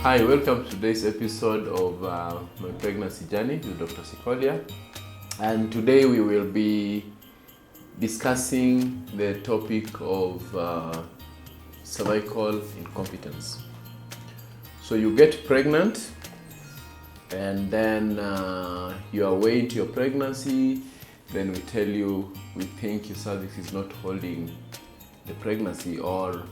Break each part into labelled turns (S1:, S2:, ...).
S1: Hi, welcome to today's episode of my pregnancy journey with Dr. Sikolia. And today we will be discussing the topic of cervical incompetence. So you get pregnant and then you are way into your pregnancy, then we tell you we think your cervix is not holding the pregnancy, or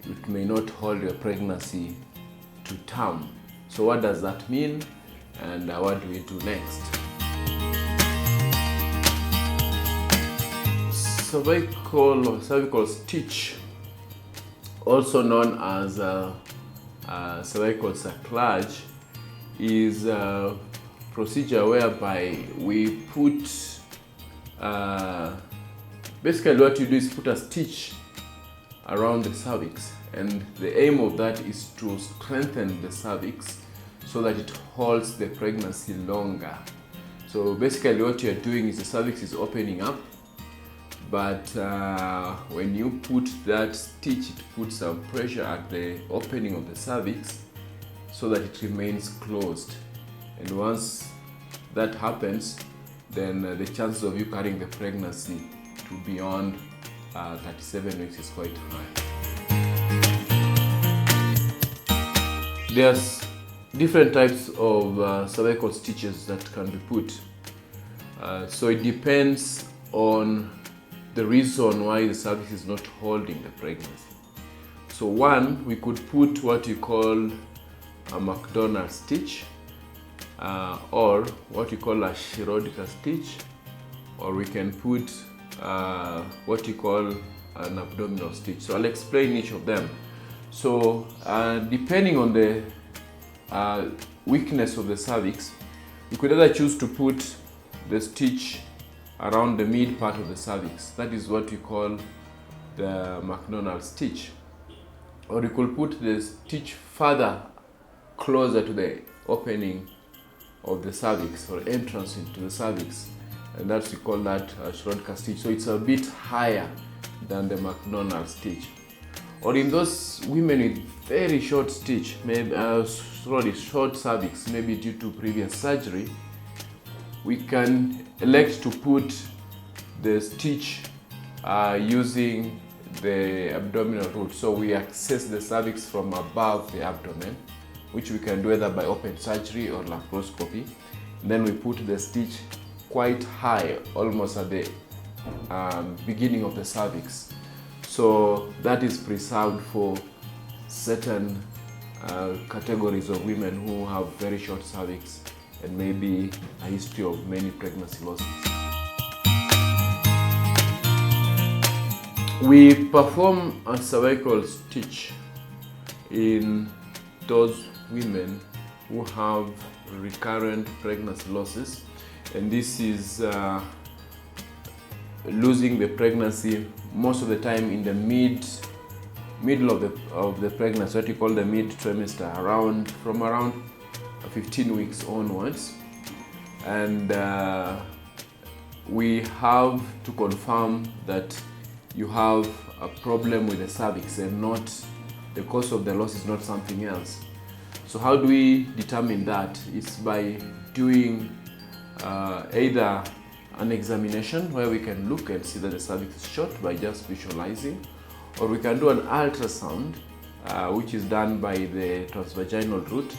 S1: it may not hold your pregnancy to term. So what does that mean, and what do we do next? Cervical stitch, also known as cervical cerclage, is a procedure whereby we put basically what you do is put a stitch around the cervix, and the aim of that is to strengthen the cervix so that it holds the pregnancy longer. So basically what you're doing is the cervix is opening up, but when you put that stitch, it puts some pressure at the opening of the cervix so that it remains closed. And once that happens, then the chances of you carrying the pregnancy to beyond 37 weeks is quite high. There's different types of cervical stitches that can be put. So it depends on the reason why the cervix is not holding the pregnancy. So one, we could put what you call a McDonald stitch, or what you call a chirurgical stitch, or we can put what you call an abdominal stitch. So I'll explain each of them. So depending on the weakness of the cervix, you could either choose to put the stitch around the mid part of the cervix. That is what we call the McDonald stitch. Or you could put the stitch further closer to the opening of the cervix, or entrance into the cervix, and that's we call that a chirurgical stitch. So it's a bit higher than the McDonald stitch. Or in those women with very short stitch, maybe short cervix, maybe due to previous surgery, we can elect to put the stitch using the abdominal route. So we access the cervix from above the abdomen, which we can do either by open surgery or laparoscopy. And then we put the stitch quite high, almost at the beginning of the cervix. So that is preserved for certain categories of women who have very short cervix and maybe a history of many pregnancy losses. We perform a cervical stitch in those women who have recurrent pregnancy losses, and this is losing the pregnancy most of the time in the middle of the pregnancy, what we call the mid trimester, from around 15 weeks onwards. And we have to confirm that you have a problem with the cervix and not the cause of the loss is not something else. So how do we determine that? It's by doing either an examination where we can look and see that the cervix is short by just visualizing, or we can do an ultrasound which is done by the transvaginal route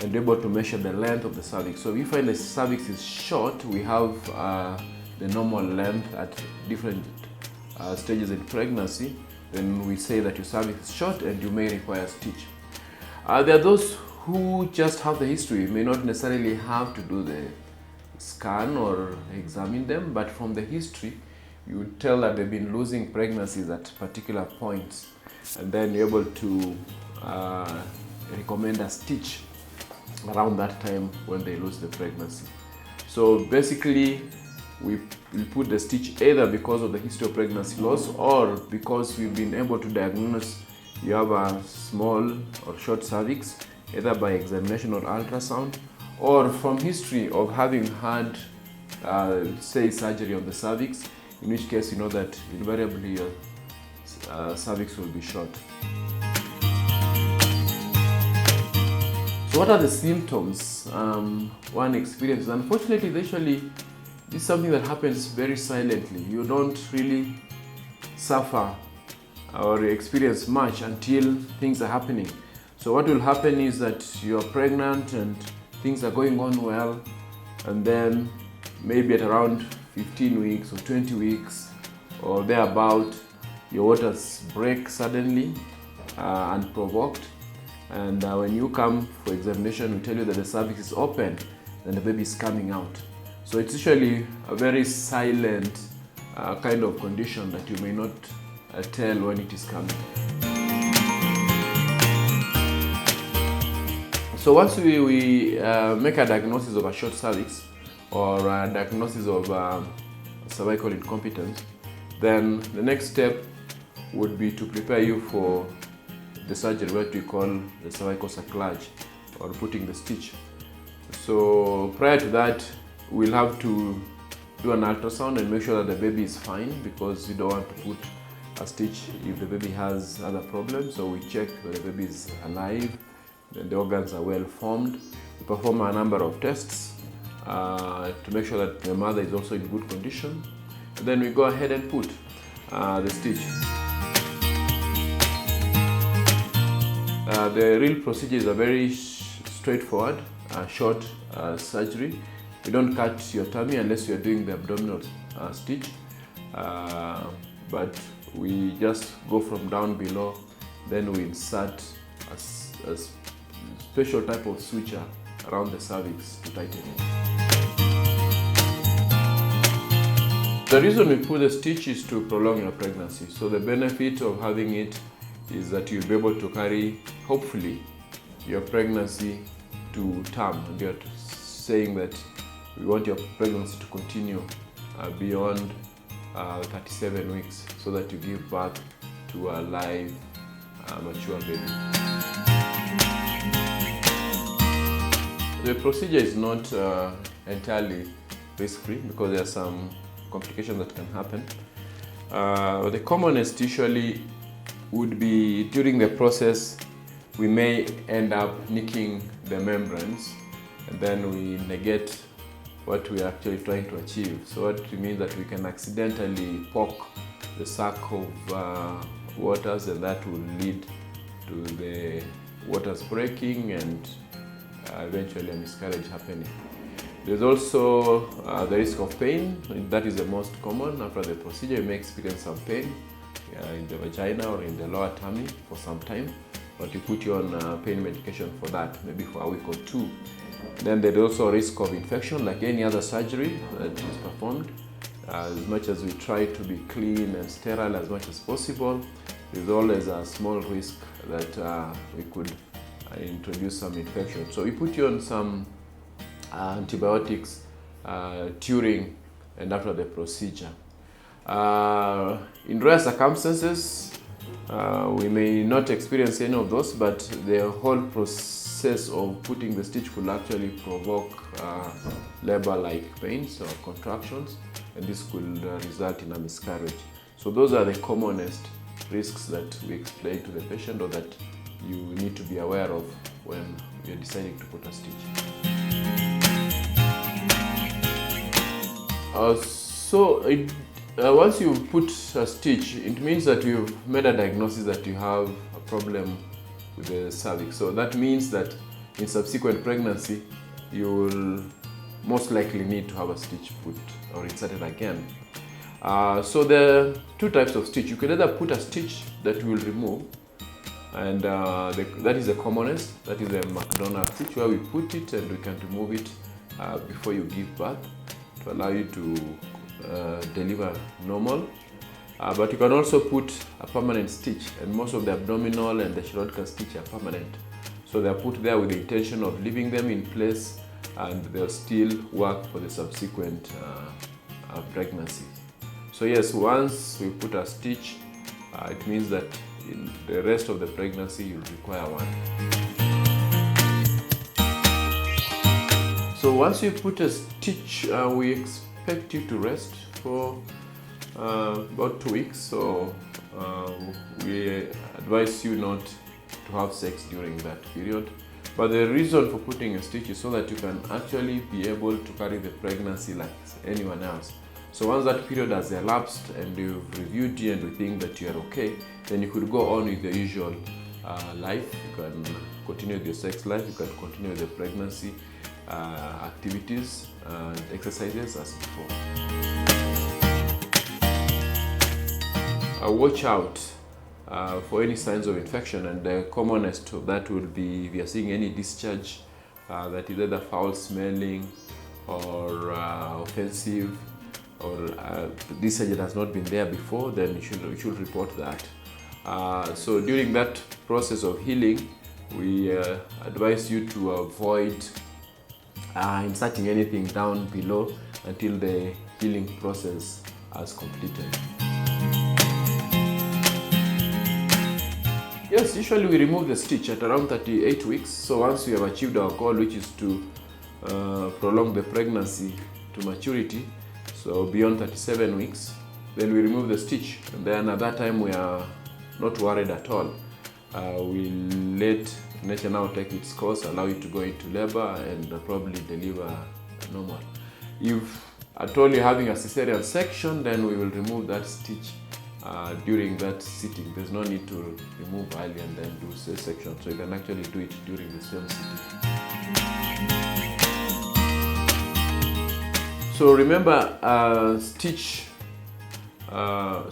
S1: and be able to measure the length of the cervix. So if we find the cervix is short, we have the normal length at different stages in pregnancy, then we say that your cervix is short and you may require a stitch. There are those who just have the history, may not necessarily have to do the scan or examine them, but from the history you would tell that they've been losing pregnancies at particular points, and then you're able to recommend a stitch around that time when they lose the pregnancy. So basically we put the stitch either because of the history of pregnancy loss, or because we've been able to diagnose you have a small or short cervix, either by examination or ultrasound, or from history of having had say surgery on the cervix, in which case you know that invariably your cervix will be short. So what are the symptoms one experiences? Unfortunately, this is something that happens very silently. You don't really suffer or experience much until things are happening. So what will happen is that you're pregnant and things are going on well, and then maybe at around 15 weeks or 20 weeks or thereabout, your waters break suddenly, unprovoked, and when you come for examination, we tell you that the cervix is open and the baby is coming out. So it's usually a very silent kind of condition that you may not tell when it is coming. So once we make a diagnosis of a short cervix or a diagnosis of cervical incompetence, then the next step would be to prepare you for the surgery, what we call the cervical cerclage, or putting the stitch. So prior to that, we'll have to do an ultrasound and make sure that the baby is fine, because you don't want to put a stitch if the baby has other problems. So we check that the baby is alive, that the organs are well formed. We perform a number of tests to make sure that the mother is also in good condition. And then we go ahead and put the stitch. The real procedures are very straightforward, short surgery. You don't cut your tummy unless you're doing the abdominal stitch, but we just go from down below, then we insert a special type of suture around the cervix to tighten it. The reason we put the stitch is to prolong your pregnancy. So the benefit of having it is that you'll be able to carry, hopefully, your pregnancy to term. And you're saying that we want your pregnancy to continue beyond 37 weeks, so that you give birth to a live, mature baby. The procedure is not entirely risk-free, because there are some complications that can happen. The commonest usually would be during the process, we may end up nicking the membranes, and then we negate what we are actually trying to achieve. So what it means that we can accidentally poke the sac of waters, and that will lead to the waters breaking and eventually a miscarriage happening. There's also the risk of pain. That is the most common. After the procedure, you may experience some pain in the vagina or in the lower tummy for some time, but you put you on pain medication for that, maybe for a week or two. Then there's also a risk of infection, like any other surgery that is performed. As much as we try to be clean and sterile as much as possible, there's always a small risk that we could introduce some infection. So we put you on some antibiotics during and after the procedure. In rare circumstances, we may not experience any of those, but the whole process of putting the stitch could actually provoke labor-like pains or contractions, and this could result in a miscarriage. So those are the commonest risks that we explain to the patient, or that you need to be aware of when you're deciding to put a stitch. Once you put a stitch, it means that you've made a diagnosis that you have a problem with the cervix. So that means that in subsequent pregnancy, you will most likely need to have a stitch put or inserted again. So there are two types of stitch. You can either put a stitch that we will remove, and that is the commonest. That is the McDonald stitch, where we put it and we can remove it before you give birth to allow you to deliver normal. But you can also put a permanent stitch, and most of the abdominal and the chirurgical stitch are permanent. So they are put there with the intention of leaving them in place, and they'll still work for the subsequent pregnancy. So yes, once we put a stitch, it means that in the rest of the pregnancy you'll require one. So once you put a stitch, we expect you to rest for about 2 weeks. So we advise you not to have sex during that period. But the reason for putting a stitch is so that you can actually be able to carry the pregnancy like anyone else. So once that period has elapsed and you've reviewed it and you think that you are okay, then you could go on with the usual life. You can continue with your sex life, you can continue with the pregnancy activities and exercises as before. Watch out for any signs of infection, and the commonest of that will be if you are seeing any discharge that is either foul smelling or offensive, or discharge that has not been there before, then you should report that. So during that process of healing, we advise you to avoid inserting anything down below until the healing process has completed. Yes, usually we remove the stitch at around 38 weeks. So once we have achieved our goal, which is to prolong the pregnancy to maturity, so beyond 37 weeks, then we remove the stitch. And then at that time we are not worried at all. We let nature now take its course, allow you to go into labor and probably deliver normal. If at all you're having a cesarean section, then we will remove that stitch during that sitting. There's no need to remove early and then do C-section, so you can actually do it during the same sitting. So remember,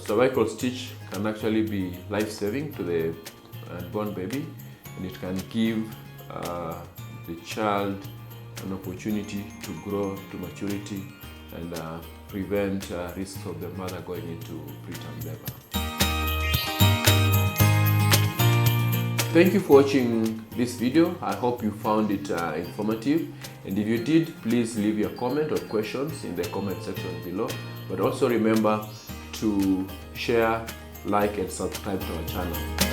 S1: cervical stitch can actually be life-saving to the unborn baby, and it can give the child an opportunity to grow to maturity and prevent risks of the mother going into preterm labor. Thank you for watching this video. I hope you found it informative, and if you did, please leave your comment or questions in the comment section below. But also remember to share, like and subscribe to our channel.